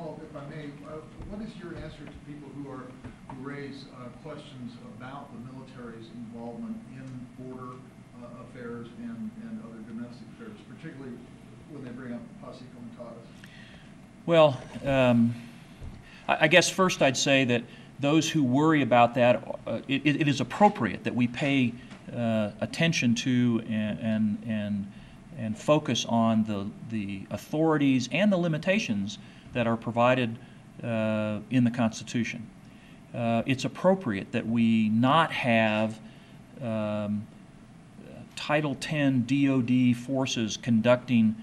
follow-up, if I may. What is your answer to people who raise questions about the military's involvement in border affairs and other domestic affairs, particularly when they bring up posse comitatus? Well, I guess first I'd say that those who worry about that, it is appropriate that we pay attention to and focus on the authorities and the limitations that are provided in the Constitution. It's appropriate that we not have Title X DOD forces conducting,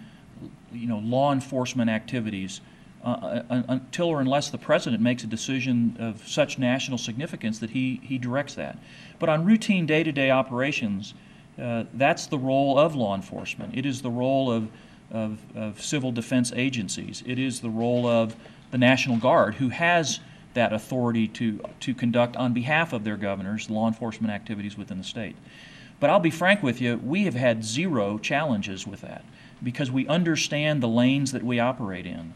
law enforcement activities until or unless the President makes a decision of such national significance that he directs that. But on routine day-to-day operations, that's the role of law enforcement. It is the role of civil defense agencies. It is the role of the National Guard, who has that authority to conduct on behalf of their governors law enforcement activities within the state. But I'll be frank with you, we have had zero challenges with that because we understand the lanes that we operate in.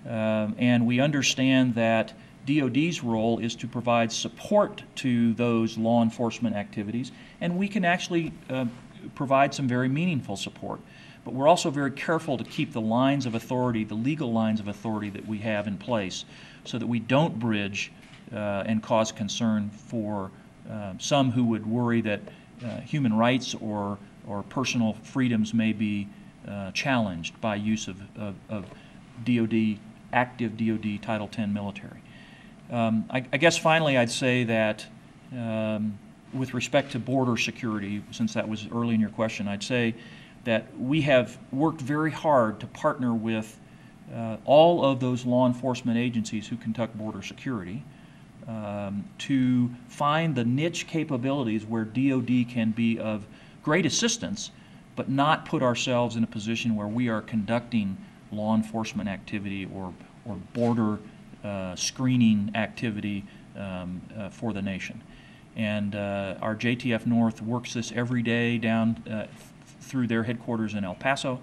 And we understand that DOD's role is to provide support to those law enforcement activities, and we can actually provide some very meaningful support. But we're also very careful to keep the lines of authority, the legal lines of authority that we have in place, so that we don't bridge and cause concern for some who would worry that human rights or personal freedoms may be challenged by use of DOD, active DOD Title X military. I guess finally I'd say that with respect to border security, since that was early in your question, I'd say that we have worked very hard to partner with all of those law enforcement agencies who conduct border security to find the niche capabilities where DOD can be of great assistance, but not put ourselves in a position where we are conducting law enforcement activity or border screening activity for the nation. And our JTF North works this every day down through their headquarters in El Paso.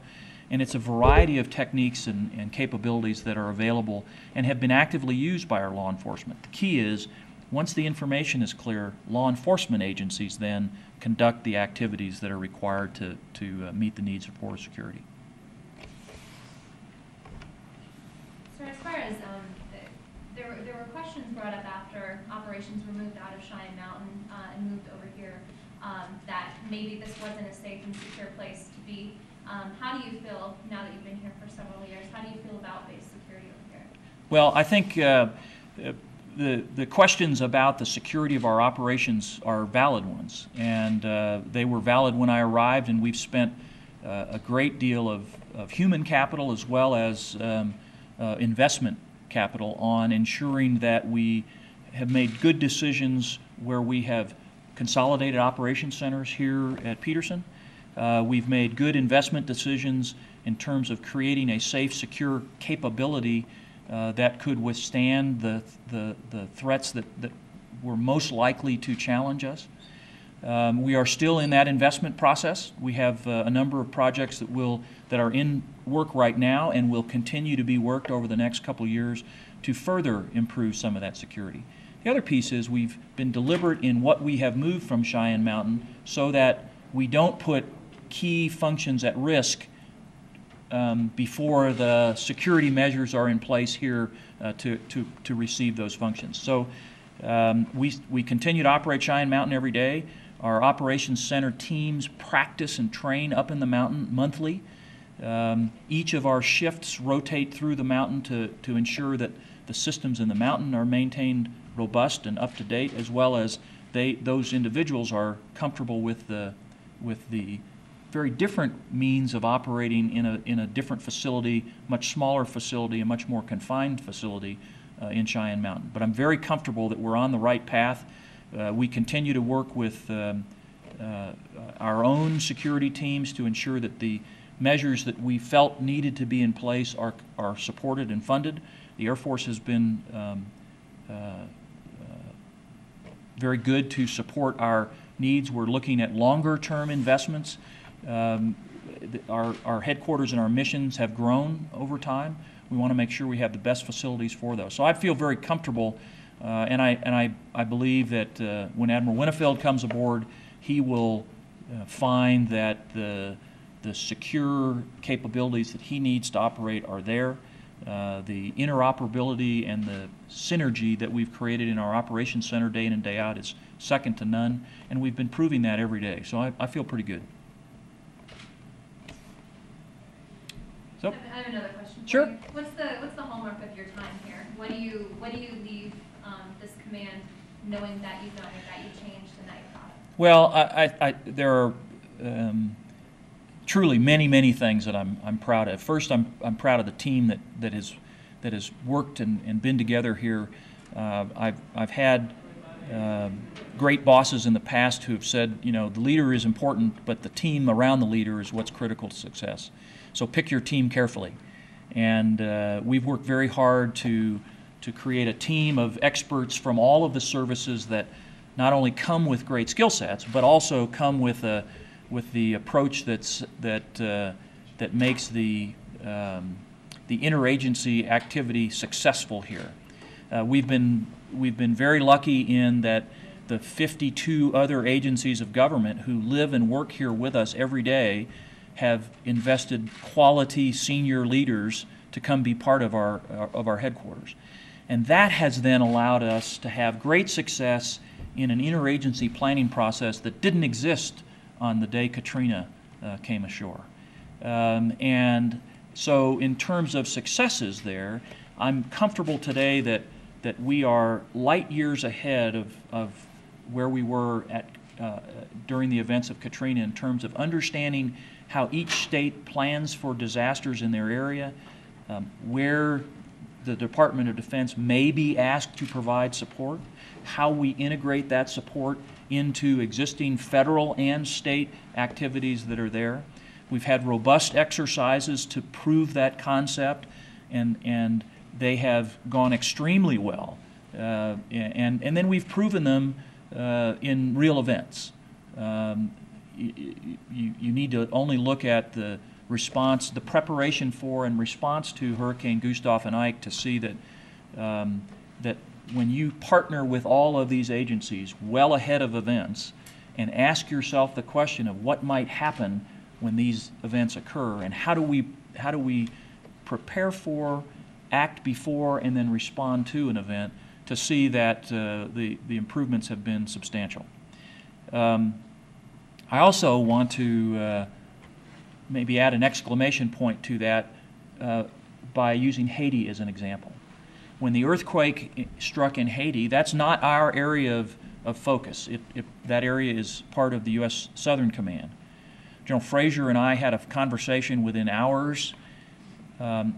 And it's a variety of techniques and capabilities that are available and have been actively used by our law enforcement. The key is, once the information is clear, law enforcement agencies then conduct the activities that are required to meet the needs of border security. So as far as there were questions brought up after operations were moved out of Cheyenne Mountain and moved over here, that maybe this wasn't a safe and secure place to be. How do you feel now that you've been here for several years? How do you feel about base security over here? Well, I think the questions about the security of our operations are valid ones, and they were valid when I arrived, and we've spent a great deal of human capital as well as investment capital on ensuring that we have made good decisions where we have consolidated operations centers here at Peterson. We've made good investment decisions in terms of creating a safe, secure capability that could withstand the threats that were most likely to challenge us. We are still in that investment process. We have a number of projects that are in work right now and will continue to be worked over the next couple of years to further improve some of that security. The other piece is we've been deliberate in what we have moved from Cheyenne Mountain so that we don't put key functions at risk before the security measures are in place here to receive those functions. So we continue to operate Cheyenne Mountain every day. Our operations center teams practice and train up in the mountain monthly. Each of our shifts rotate through the mountain to ensure that the systems in the mountain are maintained robust and up to date, as well as those individuals are comfortable with the very different means of operating in a different facility, much smaller facility, a much more confined facility in Cheyenne Mountain. But I'm very comfortable that we're on the right path. We continue to work with our own security teams to ensure that the measures that we felt needed to be in place are supported and funded. The Air Force has been very good to support our needs. We're looking at longer-term investments. Our headquarters and our missions have grown over time. We want to make sure we have the best facilities for those. So I feel very comfortable, and I believe that when Admiral Winnefeld comes aboard, he will find that the secure capabilities that he needs to operate are there. The interoperability and the synergy that we've created in our operations center day in and day out is second to none, and we've been proving that every day. So I feel pretty good. So, I have another question. Sure. For you. What's the hallmark of your time here? What do you leave this command knowing that you've done it, that you've changed, and that you're proud of? Well, there are truly many things that I'm proud of. First, I'm proud of the team that has worked and been together here. I've had great bosses in the past who have said, you know, the leader is important, but the team around the leader is what's critical to success. So pick your team carefully. And we've worked very hard to create a team of experts from all of the services that not only come with great skill sets, but also come with the approach that makes the interagency activity successful here. We've been very lucky in that the 52 other agencies of government who live and work here with us every day have invested quality senior leaders to come be part of our headquarters. And that has then allowed us to have great success in an interagency planning process that didn't exist on the day Katrina came ashore. And so in terms of successes there, I'm comfortable today that we are light years ahead of where we were at during the events of Katrina in terms of understanding how each state plans for disasters in their area, where the Department of Defense may be asked to provide support, how we integrate that support into existing federal and state activities that are there. We've had robust exercises to prove that concept, and they have gone extremely well. And then we've proven them in real events. You need to only look at the response, the preparation for and response to Hurricane Gustav and Ike to see that that when you partner with all of these agencies well ahead of events and ask yourself the question of what might happen when these events occur and how do we prepare for, act before, and then respond to an event, to see that the improvements have been substantial. I also want to maybe add an exclamation point to that by using Haiti as an example. When the earthquake struck in Haiti, that's not our area of focus. That area is part of the U.S. Southern Command. General Frazier and I had a conversation within hours.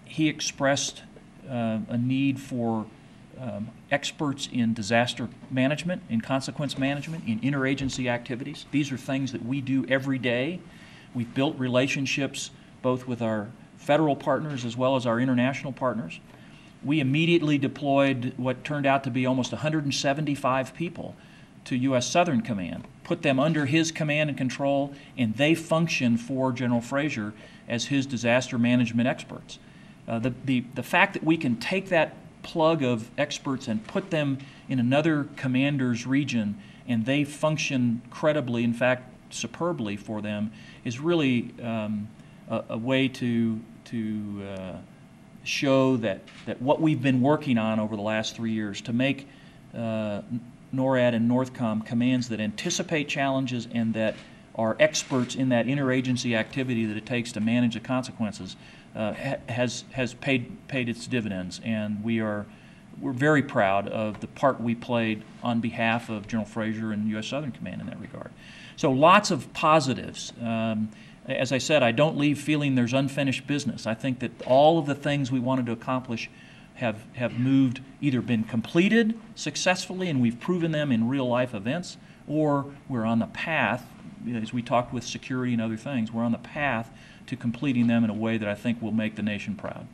He expressed a need for experts in disaster management, in consequence management, in interagency activities. These are things that we do every day. We've built relationships both with our federal partners as well as our international partners. We immediately deployed what turned out to be almost 175 people to U.S. Southern Command, put them under his command and control, and they function for General Frazier as his disaster management experts. The fact that we can take that plug of experts and put them in another commander's region and they function credibly, in fact superbly for them, is really a way to show that what we've been working on over the last 3 years to make NORAD and NORTHCOM commands that anticipate challenges and that are experts in that interagency activity that it takes to manage the consequences has paid its dividends, and we're very proud of the part we played on behalf of General Frazier and U.S. Southern Command in that regard. So lots of positives. As I said, I don't leave feeling there's unfinished business. I think that all of the things we wanted to accomplish have moved, either been completed successfully and we've proven them in real life events, or we're on the path, as we talked with security and other things, we're on the path to completing them in a way that I think will make the nation proud.